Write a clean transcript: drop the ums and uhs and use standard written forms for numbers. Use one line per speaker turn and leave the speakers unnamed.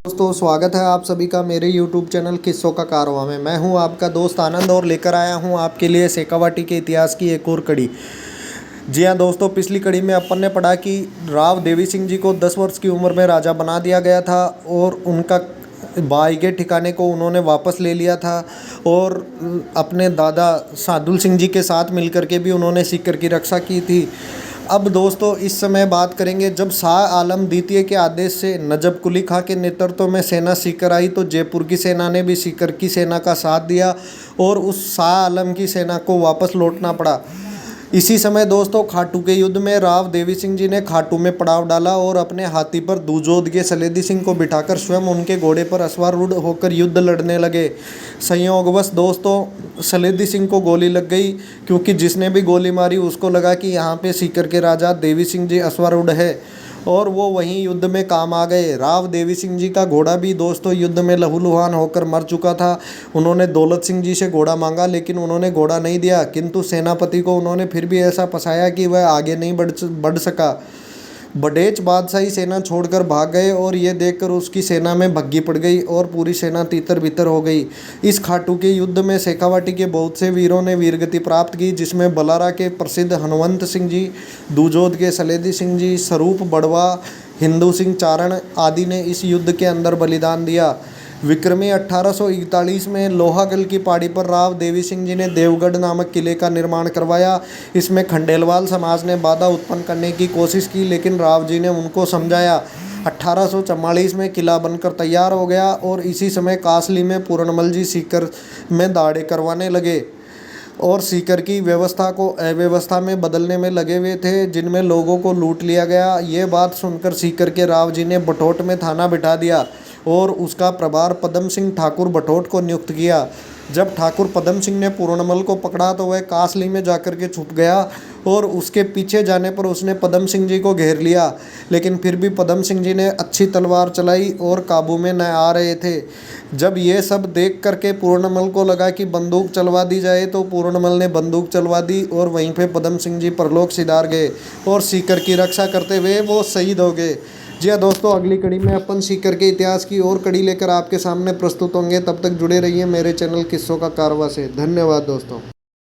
दोस्तों स्वागत है आप सभी का मेरे YouTube चैनल किस्सों का कारवां में। मैं हूं आपका दोस्त आनंद और लेकर आया हूं आपके लिए शेखावाटी के इतिहास की एक और कड़ी। जी हां दोस्तों, पिछली कड़ी में अपन ने पढ़ा कि राव देवी सिंह जी को 10 वर्ष की उम्र में राजा बना दिया गया था और उनका भाई के ठिकाने को उन्होंने वापस ले लिया था और अपने दादा सादुल सिंह जी के साथ मिलकर के भी उन्होंने सीकर की रक्षा की थी। अब दोस्तों इस समय बात करेंगे, जब शाह आलम द्वितीय के आदेश से नजफ कुली खां के नेतृत्व में सेना सीकर आई तो जयपुर की सेना ने भी सीकर की सेना का साथ दिया और उस शाह आलम की सेना को वापस लौटना पड़ा। इसी समय दोस्तों खाटू के युद्ध में राव देवी सिंह जी ने खाटू में पड़ाव डाला और अपने हाथी पर दुजोद के सलेदी सिंह को बिठाकर स्वयं उनके घोड़े पर अश्वारूढ़ होकर युद्ध लड़ने लगे। संयोगवश दोस्तों सलेदी सिंह को गोली लग गई, क्योंकि जिसने भी गोली मारी उसको लगा कि यहाँ पे सीकर के राजा देवी सिंह जी अश्वारूढ़ है और वो वहीं युद्ध में काम आ गए। राव देवी सिंह जी का घोड़ा भी दोस्तों युद्ध में लहूलुहान होकर मर चुका था। उन्होंने दौलत सिंह जी से घोड़ा मांगा लेकिन उन्होंने घोड़ा नहीं दिया, किंतु सेनापति को उन्होंने फिर भी ऐसा फंसाया कि वह आगे नहीं बढ़ सका। बडेच बादशाही सेना छोड़कर भाग गए और ये देखकर उसकी सेना में भग्गी पड़ गई और पूरी सेना तीतर बितर हो गई। इस खाटू के युद्ध में शेखावाटी के बहुत से वीरों ने वीरगति प्राप्त की, जिसमें बलारा के प्रसिद्ध हनुमंत सिंह जी, दुजोद के सलेदी सिंह जी, स्वरूप बड़वा, हिंदू सिंह चारण आदि ने इस युद्ध के अंदर बलिदान दिया। विक्रमी 1841 में लोहागल की पहाड़ी पर राव देवी सिंह जी ने देवगढ़ नामक किले का निर्माण करवाया। इसमें खंडेलवाल समाज ने बाधा उत्पन्न करने की कोशिश की, लेकिन राव जी ने उनको समझाया। 1844 में किला बनकर तैयार हो गया और इसी समय कासली में पूर्णमल जी सीकर में दाड़े करवाने लगे और सीकर की व्यवस्था को अव्यवस्था में बदलने में लगे हुए थे, जिनमें लोगों को लूट लिया गया। ये बात सुनकर सीकर के राव जी ने बटोट में थाना बिठा दिया और उसका प्रभार पदम सिंह ठाकुर बटोट को नियुक्त किया। जब ठाकुर पदम सिंह ने पूर्णमल को पकड़ा तो वह कासली में जाकर के छुप गया और उसके पीछे जाने पर उसने पदम सिंह जी को घेर लिया, लेकिन फिर भी पदम सिंह जी ने अच्छी तलवार चलाई और काबू में न आ रहे थे। जब ये सब देख करके पूर्णमल को लगा कि बंदूक चलवा दी जाए तो पूर्णमल ने बंदूक चलवा दी और वहीं पे पदम सिंह जी परलोक सिधार गए और सीकर की रक्षा करते हुए वो शहीद हो गए। जी हाँ दोस्तों, अगली कड़ी में अपन सीकर के इतिहास की और कड़ी लेकर आपके सामने प्रस्तुत होंगे। तब तक जुड़े रहिए मेरे चैनल किस्सों का कारवां से। धन्यवाद दोस्तों।